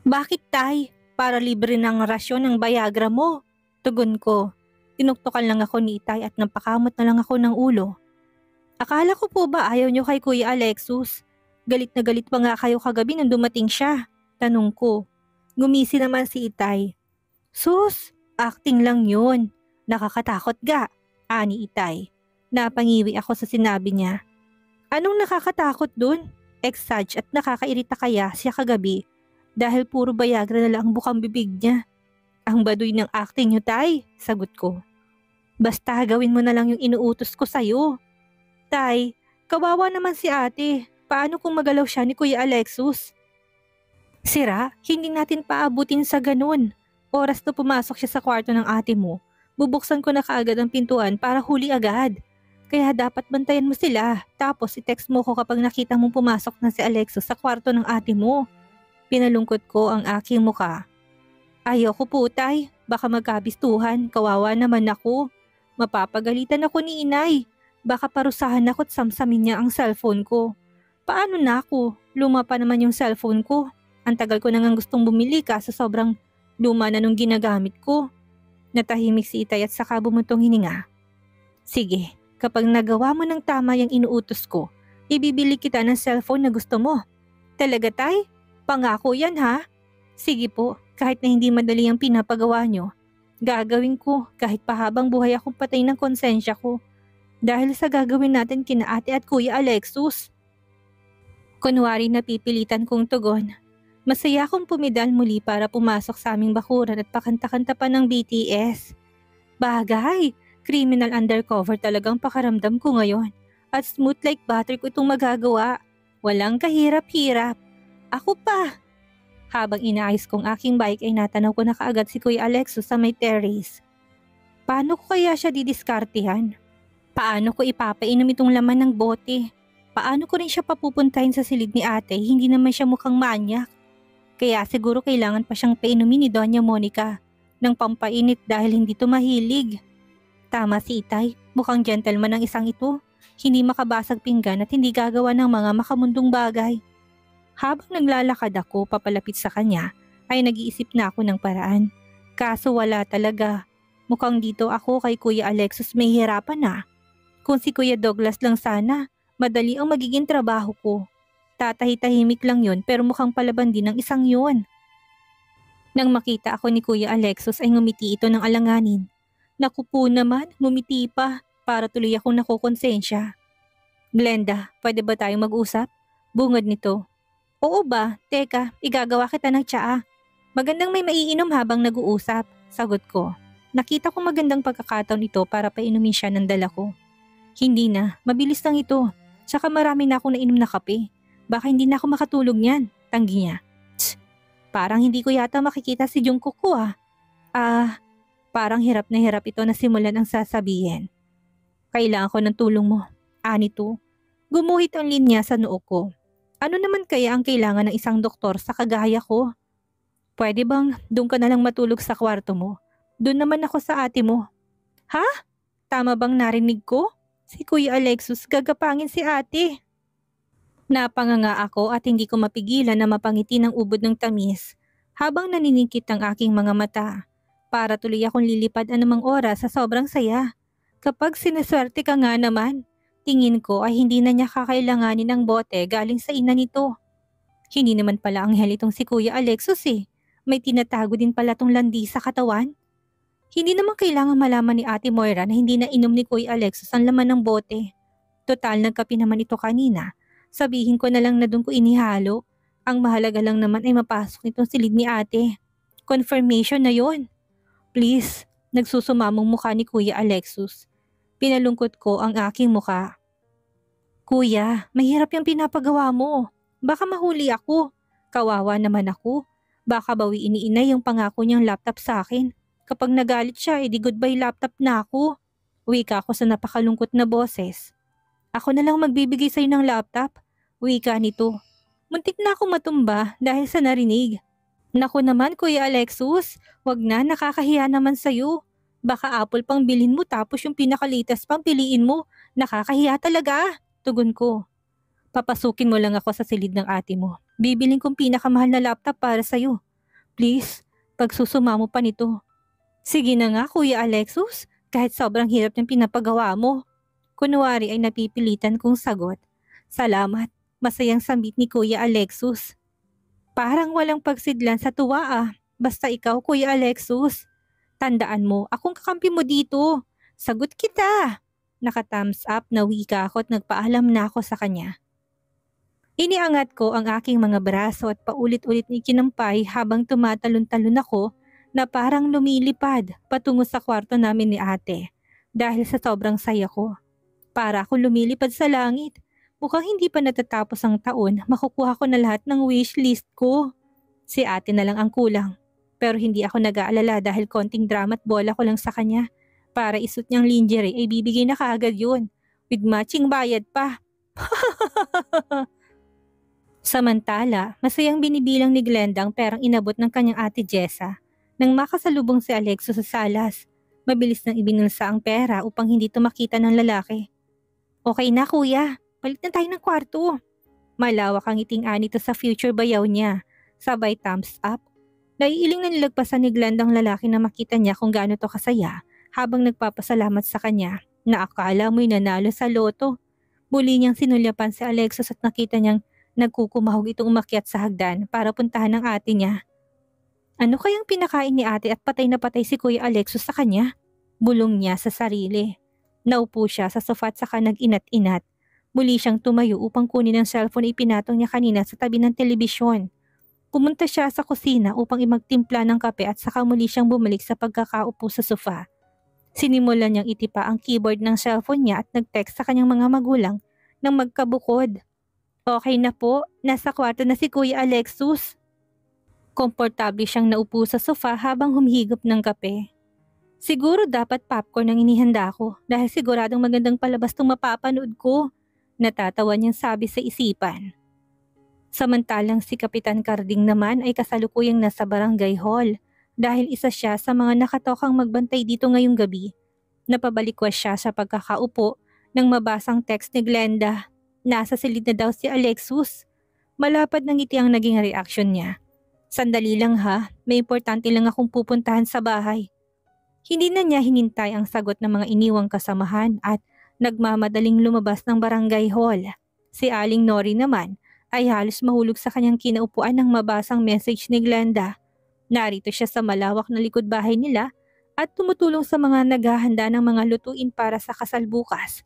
Bakit tay? Para libre ng rasyon ng Viagra mo. Tugon ko. Tinuktukan lang ako ni Itay at napakamot na lang ako ng ulo. Akala ko po ba ayaw niyo kay Kuya Alexus? Galit na galit pa nga kayo kagabi nang dumating siya. Tanong ko. Gumisi naman si Itay. Sus, acting lang yun. Nakakatakot ga, ani Itay. Napangiwi ako sa sinabi niya. Anong nakakatakot dun? Exage at nakakairita kaya siya kagabi dahil puro Viagra na lang ang bukang bibig niya. Ang baduy ng acting niyo tay, sagot ko. Basta gawin mo na lang yung inuutos ko sa'yo. Tay, kawawa naman si ate. Paano kung magalaw siya ni Kuya Alexus? Sira, hindi natin paabutin sa ganun. Oras na pumasok siya sa kwarto ng ate mo, bubuksan ko na kaagad ang pintuan para huli agad. Kaya dapat bantayan mo sila, tapos i-text mo ko kapag nakita mong pumasok na si Alexus sa kwarto ng ate mo. Pinalungkot ko ang aking muka. Ayoko po tay, baka magkabistuhan, kawawa naman ako. Mapapagalitan ako ni inay. Baka parusahan ako at samsamin niya ang cellphone ko. Paano na ako? Luma pa naman yung cellphone ko. Ang tagal ko na nga gustong bumili kaso sobrang luma na nung ginagamit ko. Natahimik si Itay at saka bumutong hininga. Sige, kapag nagawa mo ng tama yung inuutos ko, ibibili kita ng cellphone na gusto mo. Talaga tay? Pangako yan ha? Sige po, kahit na hindi madali ang pinapagawa nyo. Gagawin ko kahit pahabang buhay akong patay ng konsensya ko. Dahil sa gagawin natin kina ate at Kuya Alexus. Kunwari napipilitan kong tugon. Masaya akong pumidal muli para pumasok sa aming bakuran at pakanta-kanta pa ng BTS. Bagay, criminal undercover talagang pakaramdam ko ngayon. At smooth like butter ko itong magagawa. Walang kahirap-hirap. Ako pa! Habang inaayos kong aking bike ay natanaw ko na kaagad si Kuya Alexus sa may terrace. Paano ko kaya siya didiskartehan? Paano ko ipapainom itong laman ng bote? Paano ko rin siya papupuntahin sa silid ni ate? Hindi naman siya mukhang manyak. Kaya siguro kailangan pa siyang painumin ni Doña Monica ng pampainit dahil hindi to mahilig. Tama si Itay, mukhang gentleman ang isang ito. Hindi makabasag pinggan at hindi gagawa ng mga makamundong bagay. Habang naglalakad ako papalapit sa kanya, ay nag-iisip na ako ng paraan. Kaso wala talaga. Mukhang dito ako kay Kuya Alexus may hirapan na. Kung si Kuya Douglas lang sana, madali ang magiging trabaho ko. Tatahitahimik lang yon pero mukhang palaban din ng isang yon. Nang makita ako ni Kuya Alexus ay ngumiti ito ng alanganin. Naku po naman, ngumiti pa para tuloy akong nakukonsensya. Glenda, pwede ba tayong mag-usap? Bungad nito. Oo ba? Teka, igagawa kita ng tsaa. Magandang may maiinom habang nag-uusap, sagot ko. Nakita ko magandang pagkakataon ito para painumin siya ng dala ko. Hindi na, mabilis lang ito. Tsaka marami na akong nainom na kape. Baka hindi na ako makatulog niyan, tanggi niya. Tsk, parang hindi ko yata makikita si Jungkook ko ah. Parang hirap na hirap ito na simulan ang sasabihin. Kailangan ko ng tulong mo. Anito, gumuhit ang linya sa noo ko. Ano naman kaya ang kailangan ng isang doktor sa kagaya ko? Pwede bang doon ka na lang matulog sa kwarto mo? Doon naman ako sa ate mo. Ha? Tama bang narinig ko? Si Kuya Alexus gagapangin si ate. Napanganga ako at hindi ko mapigilan na mapangiti ng ubod ng tamis habang naniningkit ang aking mga mata. Para tuloy akong lilipad anumang oras sa sobrang saya. Kapag sinaswerte ka nga naman, tingin ko ay hindi na niya kakailanganin ng bote galing sa ina nito. Hindi naman pala anghel itong si Kuya Alexus eh. May tinatago din pala tong landi sa katawan. Hindi naman kailangan malaman ni Ate Moira na hindi na inom ni Kuya Alexus ang laman ng bote. Total nagkape naman ito kanina. Sabihin ko na lang na doon ko inihalo. Ang mahalaga lang naman ay mapasok nitong silid ni ate. Confirmation na yon. Please, nagsusumamong mukha ni Kuya Alexus. Pinalungkot ko ang aking mukha. Kuya, mahirap yung pinapagawa mo. Baka mahuli ako. Kawawa naman ako. Baka bawiin ni inay yung pangako niyang laptop sa akin. Kapag nagalit siya, edi goodbye laptop na ako. Wika ako sa napakalungkot na boses. Ako na lang magbibigay sa'yo ng laptop. Wika nito. Muntik na ako matumba dahil sa narinig. Naku naman Kuya Alexus, wag na, nakakahiya naman sa'yo. Baka Apple pang bilhin mo tapos yung pinakalitas pang piliin mo. Nakakahiya talaga, tugon ko. Papasukin mo lang ako sa silid ng ate mo. Bibiling kong pinakamahal na laptop para sa'yo. Please, pagsusuma mo pa nito. Sige na nga Kuya Alexus, kahit sobrang hirap ng pinapagawa mo. Kunwari ay napipilitan kong sagot. Salamat, masayang sambit ni Kuya Alexus. Parang walang pagsidlan sa tuwa ah. Basta ikaw Kuya Alexus. Tandaan mo, akong kakampi mo dito. Sagot kita. Naka-thumbs up na wika ako at nagpaalam na ako sa kanya. Iniangat ko ang aking mga braso at paulit-ulit ni kinampay habang tumatalon-talon ako na parang lumilipad patungo sa kwarto namin ni ate dahil sa sobrang saya ko. Para akong lumilipad sa langit. Mukhang hindi pa natatapos ang taon, makukuha ko na lahat ng wishlist ko. Si ate na lang ang kulang. Pero hindi ako nag-aalala dahil konting drama at bola ko lang sa kanya. Para isuot niyang lingerie ay bibigay na kaagad yun. With matching bayad pa. Samantala, masayang binibilang ni Glenda ang perang inabot ng kanyang ate Jessa. Nang makasalubong si Alexo sa salas, mabilis nang ibinulsa ang pera upang hindi tumakita ng lalaki. Okay na kuya, palit na tayo ng kwarto. Malawak ang ngiting-ani nito sa future bayaw niya. Sabay thumbs up. Naiiling na nilagpasan ni Glenda ang lalaki na makita niya kung gaano to kasaya habang nagpapasalamat sa kanya na akala mo'y nanalo sa loto. Muli niyang sinulyapan si Alexos at nakita niyang nagkukumahog itong umakyat sa hagdan para puntahan ng ate niya. Ano kayang pinakain ni ate at patay na patay si Kuya Alexos sa kanya? Bulong niya sa sarili. Naupo siya sa sofa at saka nag-inat-inat. Muli siyang tumayo upang kunin ang cellphone na ipinatong niya kanina sa tabi ng telebisyon. Pumunta siya sa kusina upang imagtimpla ng kape at saka muli siyang bumalik sa pagkakaupo sa sofa. Sinimulan niyang itipa ang keyboard ng cellphone niya at nag-text sa kanyang mga magulang nang magkabukod. Okay na po, nasa kwarto na si Kuya Alexus. Komportable siyang naupo sa sofa habang humihigop ng kape. Siguro dapat popcorn ang inihanda ko dahil siguradong magandang palabas itong mapapanood ko. Natatawa niyang sabi sa isipan. Samantalang si Kapitan Carding naman ay kasalukuyang nasa barangay hall dahil isa siya sa mga nakatokang magbantay dito ngayong gabi. Napabalikwas siya sa pagkakaupo nang mabasang text ni Glenda. Nasa silid na daw si Alexus. Malapad ng ngiti ang naging reaksyon niya. Sandali lang ha, may importante lang akong pupuntahan sa bahay. Hindi na niya hinintay ang sagot ng mga iniwang kasamahan at nagmamadaling lumabas ng barangay hall. Si Aling Nori naman ay halos mahulog sa kanyang kinaupuan nang mabasang message ni Glenda. Narito siya sa malawak na likod bahay nila at tumutulong sa mga naghahanda ng mga lutuin para sa kasal bukas.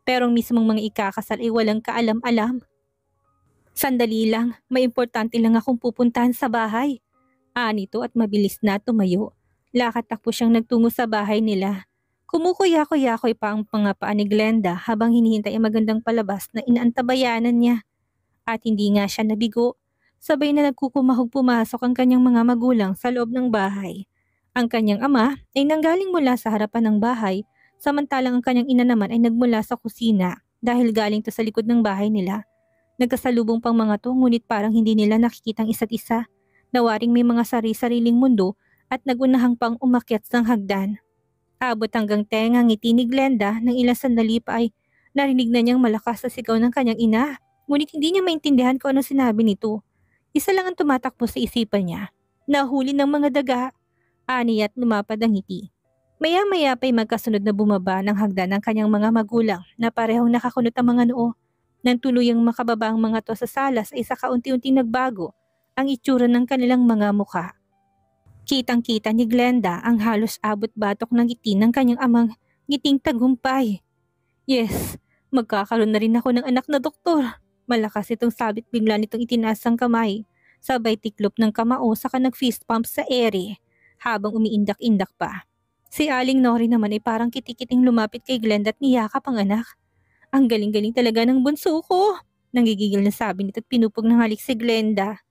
Pero ang mismong mga ikakasal ay walang kaalam-alam. Sandali lang, may importante lang akong pupuntahan sa bahay. Anito at mabilis na tumayo. Lakad-takbo siyang nagtungo sa bahay nila. Kumukuya-kuya-koy pa ang pangapaan ni Glenda habang hinihintay ang magandang palabas na inaantabayanan niya. At hindi nga siya nabigo. Sabay na nagkukumahog pumasok ang kanyang mga magulang sa loob ng bahay. Ang kanyang ama ay nanggaling mula sa harapan ng bahay, samantalang ang kanyang ina naman ay nagmula sa kusina dahil galing to sa likod ng bahay nila. Nagkasalubong pang mga to ngunit parang hindi nila nakikitang isa't isa. Nawaring may mga sari-sariling mundo at nagunahang pang umakyat ng hagdan. Abot hanggang tenga ngiti ni Glenda nang ilang sandali pa ay narinig na niyang malakas na sigaw ng kanyang ina. Ngunit hindi niya maintindihan kung ano sinabi nito. Isa lang ang tumatakbo sa isipan niya. Nahuli ng mga daga. Ani at lumapad ang ngiti. Maya-maya pa'y magkasunod na bumaba ng hagdan ng kanyang mga magulang na parehong nakakunot ang mga noo. Nang tuluyang makababa ang mga to sa salas ay sa kaunti-unting nagbago ang itsura ng kanilang mga mukha. Kitang-kita ni Glenda ang halos abot batok ng ngiti ng kanyang amang ngiting tagumpay. Yes, magkakaroon na rin ako ng anak na doktor. Malakas itong sabit bigla nitong itinaas ang kamay. Sabay tiklop ng kamao saka nag-fist pump sa ere habang umiindak-indak pa. Si Aling Nori naman ay parang kitikiting lumapit kay Glenda at niyakap ang anak. Ang galing-galing talaga ng bunso ko. Nanggigigil na sabi nito at pinupog ng halik si Glenda.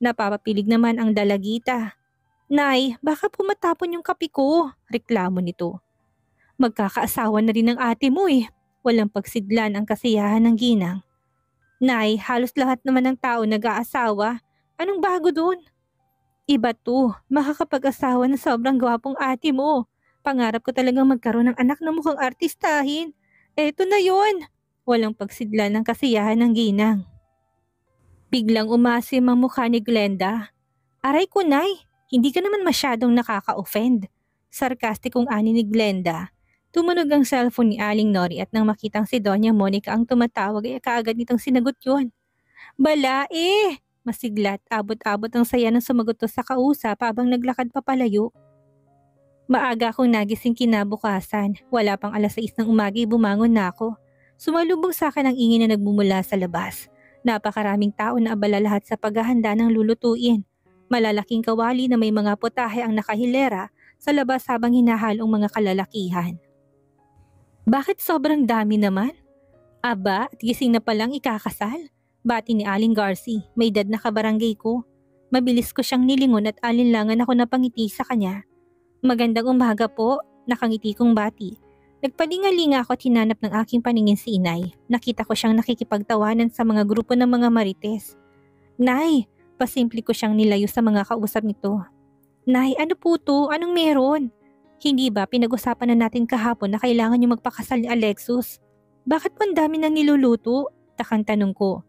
Napapapilig naman ang dalagita. Nay, baka pumatapon yung kape ko, reklamo nito. Magkakaasawa na rin ng ate mo eh. Walang pagsidlan ang kasiyahan ng ginang. Nay, halos lahat naman ng tao nag-aasawa. Anong bago dun? Iba to, makakapag-asawa na sobrang gwapong ate mo. Pangarap ko talagang magkaroon ng anak na mukhang artistahin. Eto na yon. Walang pagsidlan ng kasiyahan ng ginang. Biglang umasim ang mukha ni Glenda. Aray ko, Nay, Hindi ka naman masyadong nakaka-offend. Sarkastikong ani ni Glenda. Tumunog ang cellphone ni Aling Nori at nang makitang si Doña Monica ang tumatawag ay kaagad nitong sinagot yun. Bala eh! Masiglat, abot-abot ang saya ng sumagot to sa kausap habang naglakad papalayo. Maaga akong nagising kinabukasan. Wala pang 6:00 ng umaga bumangon na ako. Sumalubong sa akin ang ingin na nagmumula sa labas. Napakaraming tao na abala lahat sa paghahanda ng lulutuin. Malalaking kawali na may mga putahe ang nakahilera sa labas habang hinahalong mga kalalakihan. Bakit sobrang dami naman? Aba, at gising na palang ikakasal. Bati ni Aling Garci, may edad na kabarangay ko. Mabilis ko siyang nilingon at alinlangan ako napangiti sa kanya. Magandang umaga po, nakangiti kong bati. Nagpalingalinga ako at hinanap ng aking paningin si Inay. Nakita ko siyang nakikipagtawanan sa mga grupo ng mga marites. Nay, pasimple ko siyang nilayo sa mga kausap nito. Nay, ano po to? Anong meron? Hindi ba pinag-usapan na natin kahapon na kailangan niyo magpakasal ni Alexus? Bakit po ang dami nang niluluto? Takang tanong ko.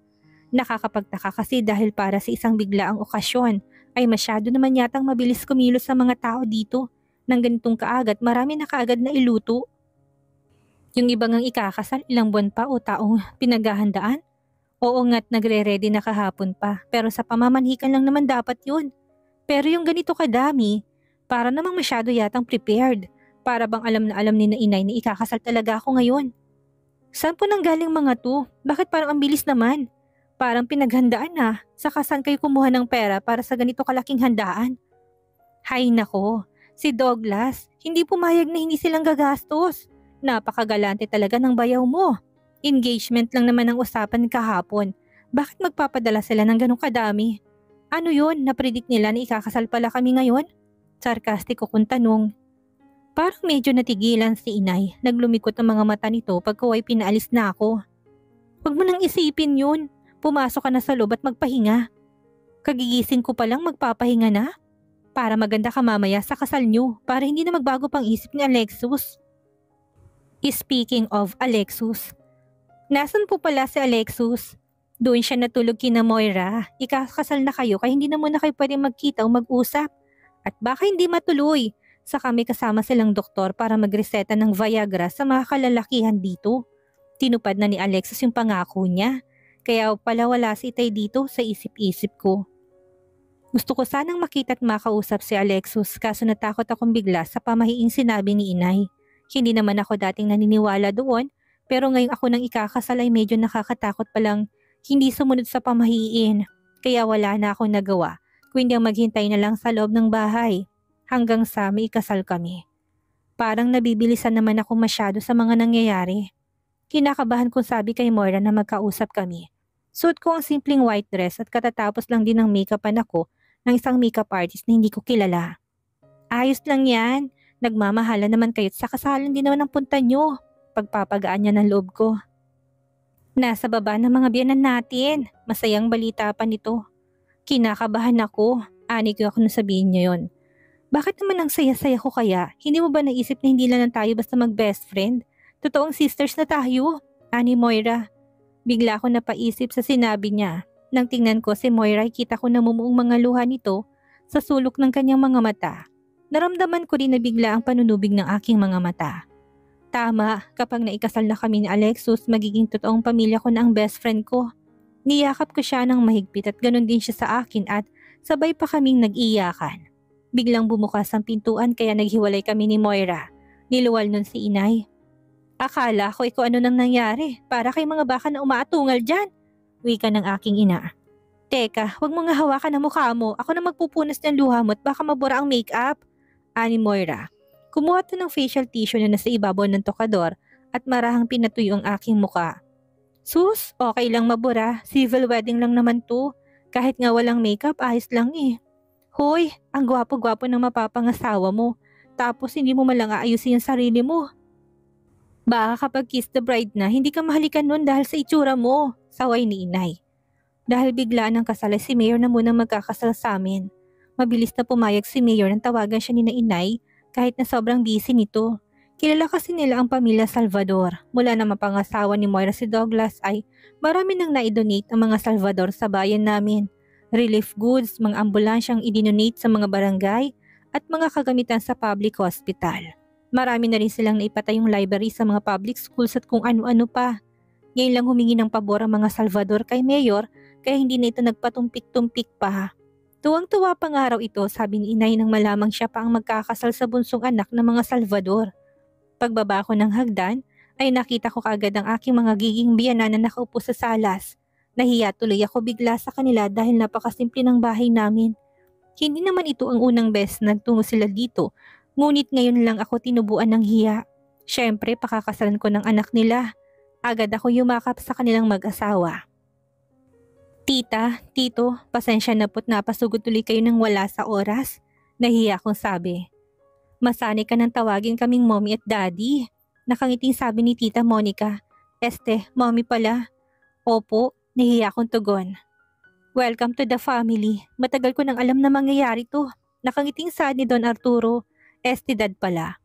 Nakakapagtaka kasi dahil para sa isang biglaang okasyon ay masyado naman yatang mabilis kumilos sa mga tao dito. Nang ganitong kaagad marami na kaagad na iluto. Yung ibang ang ikakasal ilang buwan pa o taong pinaghahandaan? Oo nga't nagre-ready na kahapon pa pero sa pamamanhikan lang naman dapat yun. Pero yung ganito kadami, para namang masyado yatang prepared. Para bang alam na alam ni na Inay na ikakasal talaga ako ngayon. Saan po nang galing mga to? Bakit parang ang bilis naman? Parang pinaghandaan na. Saka saan kayo kumuha ng pera para sa ganito kalaking handaan? Hay nako, si Douglas, hindi pumayag na hindi silang gagastos. Napakagalante talaga ng bayaw mo. Engagement lang naman ang usapan kahapon. Bakit magpapadala sila ng ganong kadami? Ano yun? Napredict nila na ikakasal pala kami ngayon? Sarkastiko kong tanong. Parang medyo natigilan si Inay. Naglumikot ang mga mata nito pagkaway pinaalis na ako. Huwag mo nang isipin yun. Pumasok ka na sa loob at magpahinga. Kagigising ko palang magpapahinga na? Para maganda ka mamaya sa kasal nyo. Para hindi na magbago pang isip ni Alexus. Speaking of Alexus. Nasaan po pala si Alexus? Doon siya natulog kina Moira. Ikakasal na kayo kaya hindi na muna kayo pwedeng magkita o mag-usap. At baka hindi matuloy. Saka may kasama silang doktor para magreseta ng Viagra sa mga kalalakihan dito. Tinupad na ni Alexus yung pangako niya. Kaya pala wala si Itay dito sa isip-isip ko. Gusto ko sanang makita at makausap si Alexus kaso natakot akong bigla sa pamahiing sinabi ni Inay. Hindi naman ako dating naniniwala doon pero ngayong ako nang ikakasal ay medyo nakakatakot palang hindi sumunod sa pamahiin. Kaya wala na akong nagawa kundi ang maghintay na lang sa loob ng bahay hanggang sa may ikasal kami. Parang nabibilisan naman ako masyado sa mga nangyayari. Kinakabahan kong sabi kay Moira na magkausap kami. Suot ko ang simpleng white dress at katatapos lang din ng make-upan ako ng isang makeup artist na hindi ko kilala. Ayos lang yan. Nagmamahala naman kayo't sa kasalan din naman ang punta nyo. Pagpapagaan niya ng loob ko. Nasa baba ng mga biyanan natin. Masayang balita pa nito. Kinakabahan ako. Ani ko ako na sabihin niya yon. Bakit naman ang saya-saya ko kaya? Hindi mo ba naisip na hindi lang tayo basta mag-best friend? Totoong sisters na tayo, ani Moira. Bigla ako napaisip sa sinabi niya. Nang tingnan ko si Moira, kita ko namumuong mga luha nito sa sulok ng kanyang mga mata. Naramdaman ko rin na bigla ang panunubig ng aking mga mata. Tama, kapag naikasal na kami ni Alexus, magiging totoong pamilya ko na ang best friend ko. Niyakap ko siya ng mahigpit at ganun din siya sa akin at sabay pa kaming nag-iyakan. Biglang bumukas ang pintuan kaya naghiwalay kami ni Moira. Niluwal nun si Inay. Akala ko ikaw ano nang nangyari, para kay mga baka na umaatungal dyan. Wika ng aking ina. Teka, wag mo nga hawakan ang mukha mo, ako na magpupunas ng luha mo at baka mabura ang make-up. Ani Moira. Kumuha to ng facial tissue na nasa ibabaw ng tokador at marahang pinatuyo ang aking muka. Sus, okay lang mabura, civil wedding lang naman to. Kahit nga walang makeup, ayos lang eh. Hoy, ang gwapo-gwapo ng mapapangasawa mo, tapos hindi mo malang aayusin yung sarili mo. Baka kapag kiss the bride na, hindi ka mahalikan nun dahil sa itsura mo, saway ni Inay. Dahil bigla ng kasal si Mayor na munang magkakasal sa amin. Mabilis na pumayag si Mayor nang tawagan siya ni na Inay kahit na sobrang busy nito. Kilala kasi nila ang pamilya Salvador. Mula na mapangasawa ni Moira si Douglas ay marami nang naidonate ang mga Salvador sa bayan namin. relief goods, mga ambulansyang idinonate sa mga barangay at mga kagamitan sa public hospital. Marami na rin silang naipatayong library sa mga public schools at kung ano-ano pa. Ngayon lang humingi ng pabor ang mga Salvador kay Mayor kaya hindi na ito nagpatumpik-tumpik pa. Tuwang-tuwa pa nga raw ito, sabi ni inay nang malamang siya pa ang magkakasal sa bunsong anak ng mga Salvador. Pagbaba ko ng hagdan ay nakita ko kaagad ang aking mga giging biyanan na nakaupo sa salas. Nahiya tuloy ako bigla sa kanila dahil napakasimple ng bahay namin. Hindi naman ito ang unang beses na nagtungo sila dito, ngunit ngayon lang ako tinubuan ng hiya. Syempre pakakasalan ko ng anak nila. Agad ako yumakap sa kanilang mag-asawa. Tita, tito, pasensya na po't napasugod tuloy kayo nang wala sa oras. Nahiya akong sabi. Masanay ka nang tawagin kaming mommy at daddy. Nakangiting sabi ni Tita Monica. Mommy pala. Opo, nahiya akong tugon. Welcome to the family. Matagal ko nang alam na mangyayari to. Nakangiting saad ni Don Arturo. Dad pala.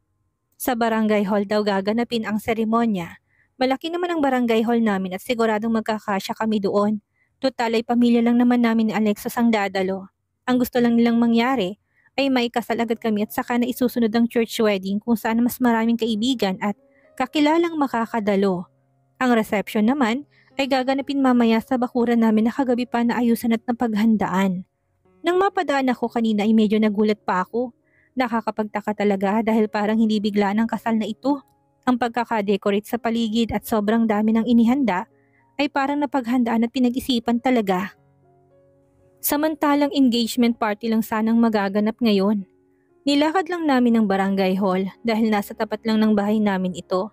Sa barangay hall daw gaganapin ang seremonya. Malaki naman ang barangay hall namin at siguradong magkakasya kami doon. Total ay pamilya lang naman namin ni Alexos ang dadalo. Ang gusto lang nilang mangyari ay maikasal agad kami at saka na isusunod ang church wedding kung saan mas maraming kaibigan at kakilalang makakadalo. Ang reception naman ay gaganapin mamaya sa bakuran namin na kagabi pa na ayusan at napaghandaan. Nang mapadaan ako kanina ay medyo nagulat pa ako. Nakakapagtaka talaga dahil parang hindi bigla ng kasal na ito. Ang pagkakadecorate sa paligid at sobrang dami ng inihanda ay parang napaghandaan at pinag-isipan talaga. Samantalang engagement party lang sanang magaganap ngayon. Nilakad lang namin ang barangay hall dahil nasa tapat lang ng bahay namin ito.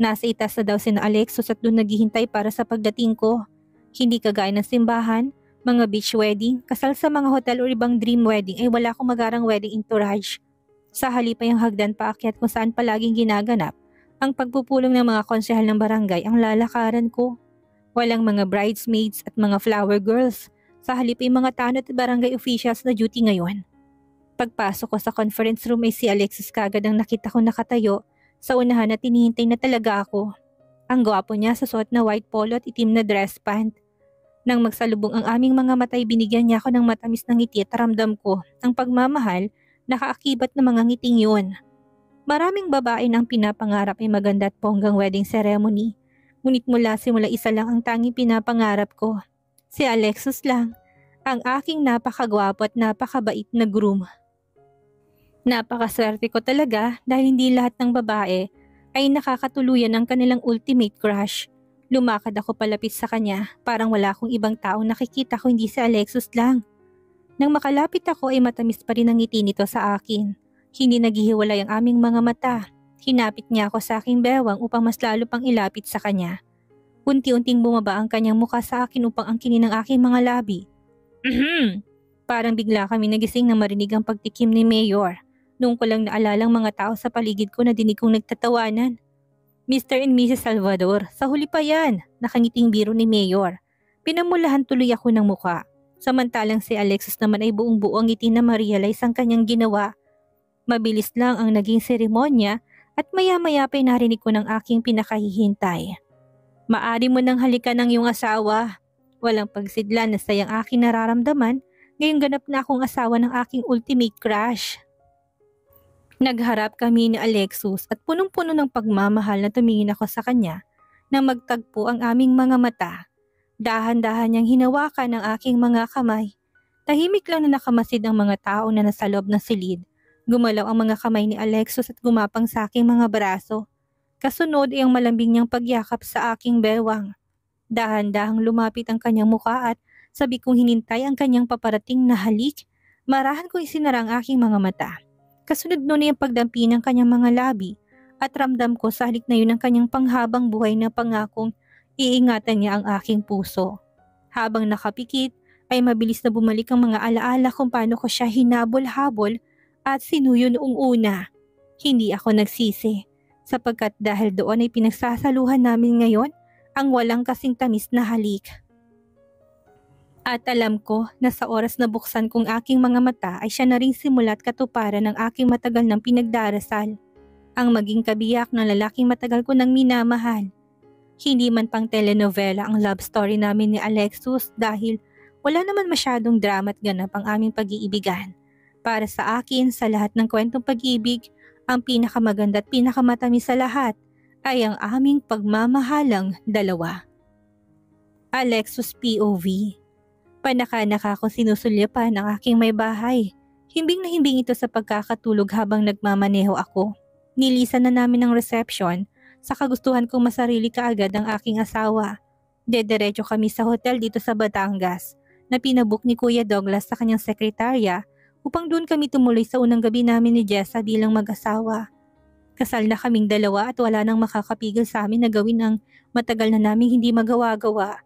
Nasa itas na daw sina Alexos at doon naghihintay para sa pagdating ko. Hindi kagaya ng simbahan, mga beach wedding, kasal sa mga hotel o ibang dream wedding ay wala akong magarang wedding entourage. Sa halip ay ang hagdan paakyat kung saan palaging ginaganap ang pagpupulong ng mga konsehal ng barangay ang lalakaran ko. Walang mga bridesmaids at mga flower girls. Sa halip ay mga tanod at barangay officials na duty ngayon. Pagpasok ko sa conference room ay si Alexis kagad ang nakita ko nakatayo sa unahan at tinihintay na talaga ako. Ang gwapo niya sa suot na white polo at itim na dress pant. Nang magsalubong ang aming mga mata ay binigyan niya ako ng matamis na ngiti at ramdam ko ang pagmamahal na kaakibat ng mga ngiting yun. Maraming babae nang pinapangarap ay maganda at bonggang wedding ceremony. Ngunit mula simula isa lang ang tanging pinapangarap ko. Si Alexis lang, ang aking napakagwapo at napakabait na groom. Napakaswerte ko talaga dahil hindi lahat ng babae ay nakakatuluyan ng kanilang ultimate crush. Lumakad ako palapit sa kanya, parang wala akong ibang taong nakikita ko hindi si Alexis lang. Nang makalapit ako ay matamis pa rin ang ngiti nito sa akin. Hindi naghihiwalay ang aming mga mata. Hinapit niya ako sa aking bewang upang mas lalo pang ilapit sa kanya. Unti-unting bumaba ang kanyang mukha sa akin upang angkinin ang aking mga labi. Parang bigla kami nagising na marinig ang pagtikim ni Mayor. Noong ko lang naalalang mga tao sa paligid ko na dinig kong nagtatawanan. Mr. and Mrs. Salvador, sa huli pa yan, nakangiting biro ni Mayor. Pinamulahan tuloy ako ng mukha. Samantalang si Alexis naman ay buong-buo ang ngiti na ma-realize ang kanyang ginawa. Mabilis lang ang naging seremonya at maya-maya pa'y narinig ko ng aking pinakahihintay. Maari mo nang halikan ng iyong asawa. Walang pagsidlan na sayang aking nararamdaman, ngayong ganap na akong asawa ng aking ultimate crush. Nagharap kami ni Alexis at punong-puno ng pagmamahal na tumingin ako sa kanya nang magtagpo ang aming mga mata. Dahan-dahan niyang hinawakan ang aking mga kamay. Tahimik lang na nakamasid ang mga tao na nasa loob ng silid. Gumalaw ang mga kamay ni Alexis at gumapang sa aking mga braso. Kasunod ay ang malambing niyang pagyakap sa aking bewang. Dahan-dahang lumapit ang kanyang mukha at sabi kong hinintay ang kanyang paparating na halik. Marahan kong isinara ang aking mga mata. Kasunod nun ay ang pagdampi ng kanyang mga labi at ramdam ko sa halik na yun ang kanyang panghabang buhay na pangakong iingatan niya ang aking puso. Habang nakapikit ay mabilis na bumalik ang mga alaala kung paano ko siya hinabol-habol at sinuyo noong una. Hindi ako nagsisi sapagkat dahil doon ay pinagsasaluhan namin ngayon ang walang kasing tamis na halik. At alam ko na sa oras na buksan kong aking mga mata ay siya na rin simula at katuparan ng aking matagal ng pinagdarasal. Ang maging kabiyak ng lalaking matagal ko nang minamahal. Hindi man pang telenovela ang love story namin ni Alexis dahil Wala naman masyadong drama at ganap ang aming pag-iibigan. Para sa akin, sa lahat ng kwentong pag-ibig, ang pinakamaganda at pinakamatamis sa lahat ay ang aming pagmamahalang dalawa. Alexus POV. Panaka-naka akong sinusulyapan ang aking may bahay. Himbing na himbing ito sa pagkakatulog habang nagmamaneho ako. Nilisan na namin ang reception sa kagustuhan kong masarili kaagad ang aking asawa. Dediretso kami sa hotel dito sa Batangas na pinabook ni Kuya Douglas sa kanyang sekretarya upang doon kami tumuloy sa unang gabi namin ni Jessa bilang mag-asawa. Kasal na kaming dalawa at wala nang makakapigil sa amin na gawin ang matagal na naming hindi magawa-gawa.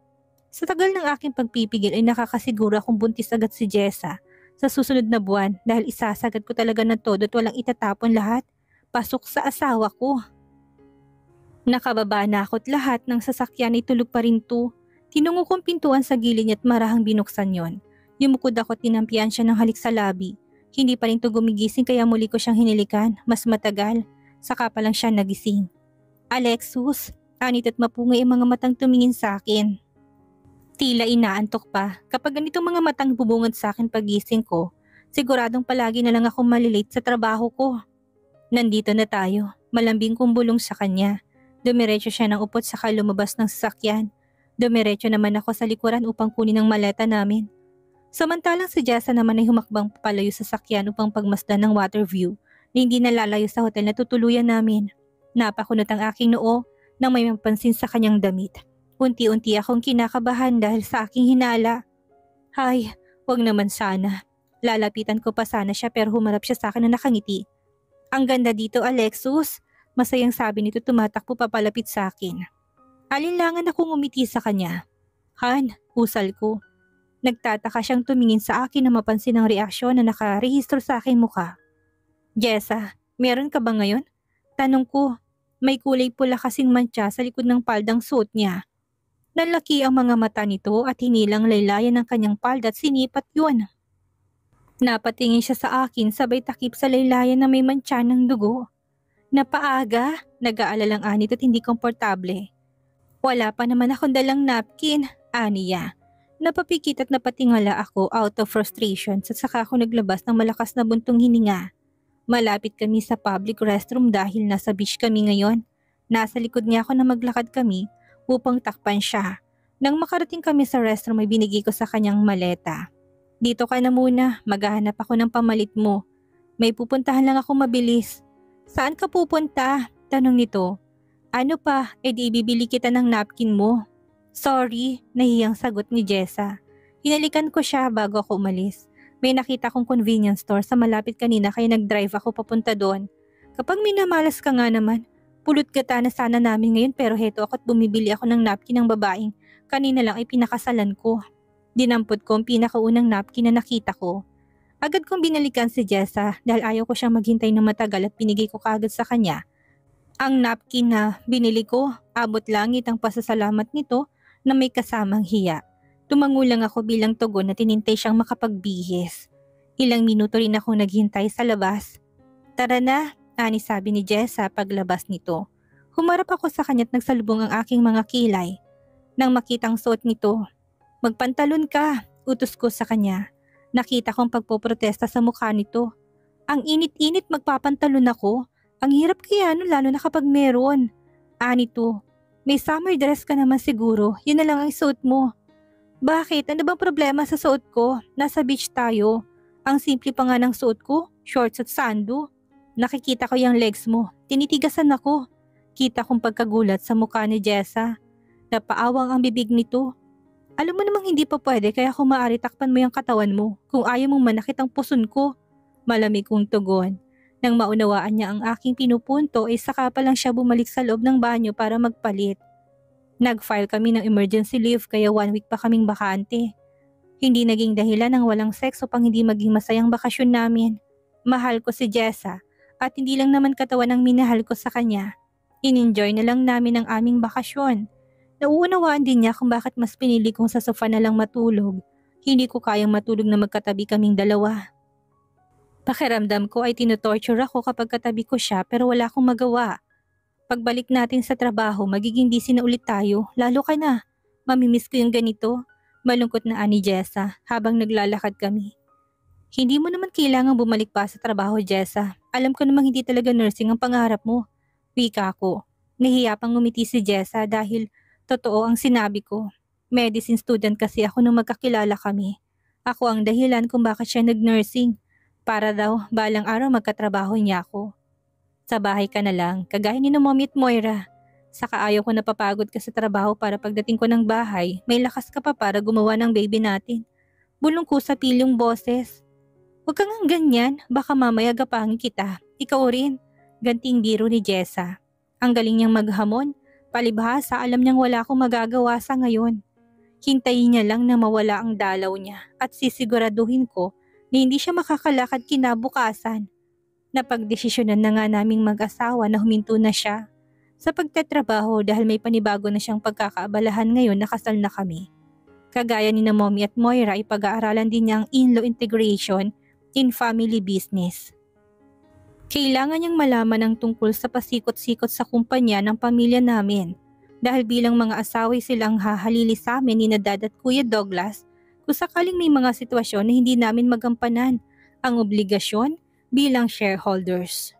Sa tagal ng aking pagpipigil ay nakakasiguro akong buntis agad si Jessa sa susunod na buwan dahil isasagad ko talaga na todo at walang itatapon lahat pasok sa asawa ko. Nakababa na ako't lahat ng sasakyan ay tulog pa rin to. Tinungo kong pintuan sa gilid niya at marahang binuksan yon. Yumukod ako at tinampian siya ng halik sa labi. Hindi pa rin to gumigising kaya muli ko siyang hinilikan, mas matagal. Saka pa lang siya nagising. Alexus, anit at mapungay ang mga matang tumingin sa akin. Tila inaantok pa. Kapag ganitong mga matang bubungad sa akin pagising ko, siguradong palagi na lang ako malilate sa trabaho ko. Nandito na tayo. Malambing kong bulong sa kanya. Dumiretso siya ng upot saka lumabas ng sasakyan. Dumiretso naman ako sa likuran upang kunin ang maleta namin. Samantalang si Jessa naman ay humakbang papalayo sa sasakyan upang pagmasdan ng water view na hindi nalalayo sa hotel na tutuluyan namin. Napakunot ang aking noo nang may mapansin sa kanyang damit. Unti-unti akong kinakabahan dahil sa aking hinala. Hay, wag naman sana. Lalapitan ko pa sana siya pero humarap siya sa akin na nakangiti. Ang ganda dito, Alexus. Masayang sabi nito tumatakbo papalapit sa akin. Alinlangan akong umiti sa kanya. Han, usal ko. Nagtataka siyang tumingin sa akin na mapansin ang reaksyon na nakarehistro sa aking mukha. Jessa, meron ka ba ngayon? Tanong ko, may kulay pula kasing mantsa sa likod ng paldang suot niya. Nalaki ang mga mata nito at hinilang laylayan ng kanyang palda at sinipat yun. Napatingin siya sa akin sabay takip sa laylayan na may mantsa ng dugo. Napaaga, nag-aalalang anit at hindi komportable. Wala pa naman akong dalang napkin, aniya. Napapikit at napatingala ako out of frustration at saka ako naglabas ng malakas na buntong hininga. Malapit kami sa public restroom dahil nasa beach kami ngayon. Nasa likod niya ako na maglakad kami upang takpan siya. Nang makarating kami sa restroom ay binigay ko sa kanyang maleta. Dito ka na muna, maghahanap ako ng pamalit mo. May pupuntahan lang ako mabilis. Saan ka pupunta? Tanong nito. Ano pa, edi ibibili kita ng napkin mo. Sorry, nahiyang sagot ni Jessa. Hinalikan ko siya bago ako umalis. May nakita kong convenience store sa malapit kanina kaya nag-drive ako papunta doon. Kapag minamalas ka nga naman, pulot gata na sana namin ngayon pero heto ako't bumibili ako ng napkin ng babaeng kanina lang ay pinakasalan ko. Dinampot ko ang pinakaunang napkin na nakita ko. Agad kong binalikan si Jessa dahil ayaw ko siyang maghintay na matagal at binigay ko kaagad sa kanya. Ang napkin na binili ko, abot langit ang pasasalamat nito na may kasamang hiya. Tumango lang ako bilang tugon na tinintay siyang makapagbihis. Ilang minuto rin ako naghintay sa labas. Tara na, ani sabi ni Jessa paglabas nito. Humarap ako sa kanya't nagsalubong ang aking mga kilay. Nang makitang suot nito, magpantalon ka, utos ko sa kanya. Nakita kong pagpoprotesta sa mukha nito. Ang init-init magpapantalon ako. Ang hirap kaya nun lalo na kapag meron. Anito, may summer dress ka naman siguro, yun na lang ang suot mo. Bakit? Ano bang problema sa suot ko? Nasa beach tayo. Ang simple pa nga ng suot ko, shorts at sando. Nakikita ko yung legs mo, tinitigasan ako. Kita kong pagkagulat sa mukha ni Jessa. Napaawang ang bibig nito. Alam mo namang hindi pa pwede kaya kung maaari takpan mo yung katawan mo kung ayaw mong manakit ang puson ko. Malamig kong tugon. Nang maunawaan niya ang aking pinupunto ay saka pa lang siya bumalik sa loob ng banyo para magpalit. Nag-file kami ng emergency leave kaya 1 week pa kaming bakante. Hindi naging dahilan ng walang sex upang hindi maging masayang bakasyon namin. Mahal ko si Jessa at hindi lang naman katawan ang minahal ko sa kanya. In-enjoy na lang namin ang aming bakasyon. Nauunawaan din niya kung bakit mas pinili kong sa sofa na lang matulog. Hindi ko kayang matulog na magkatabi kaming dalawa. Pakiramdam ko ay tinutorture ako kapag katabi ko siya pero wala akong magawa. Pagbalik natin sa trabaho, magiging busy na ulit tayo, lalo ka na. Mamimiss ko yung ganito. Malungkot na ani Jessa habang naglalakad kami. Hindi mo naman kailangang bumalik pa sa trabaho, Jessa. Alam ko namang hindi talaga nursing ang pangarap mo. Wika ko. Nahiya pang ngumiti si Jessa dahil totoo ang sinabi ko. Medicine student kasi ako nung magkakilala kami. Ako ang dahilan kung bakit siya nag-nursing. Para daw balang araw magkatrabaho niya ako. Sa bahay ka na lang, kagaya ni na Mommy at Moira. Saka ayaw ko napapagod ka sa trabaho para pagdating ko ng bahay, may lakas ka pa para gumawa ng baby natin. Bulong ko sa pilyong boses. Huwag kang ganyan, baka mamaya gapangin kita. Ikaw rin. Ganting biro ni Jessa. Ang galing niyang maghamon. Palibhasa alam niyang wala akong magagawa sa ngayon. Hintayin niya lang na mawala ang dalaw niya at sisiguraduhin ko na hindi siya makakalakad kinabukasan. Napagdesisyonan na nga naming mag-asawa na huminto na siya sa pagtatrabaho dahil may panibago na siyang pagkakaabalahan ngayon na kasal na kami. Kagaya ni na Mommy at Moira ay pag-aaralan din niya ang in-law integration in family business. Kailangan niyang malaman ang tungkol sa pasikot-sikot sa kumpanya ng pamilya namin dahil bilang mga asaway silang hahalili sa amin ni Dad at Kuya Douglas kung sakaling may mga sitwasyon na hindi namin magampanan ang obligasyon bilang shareholders.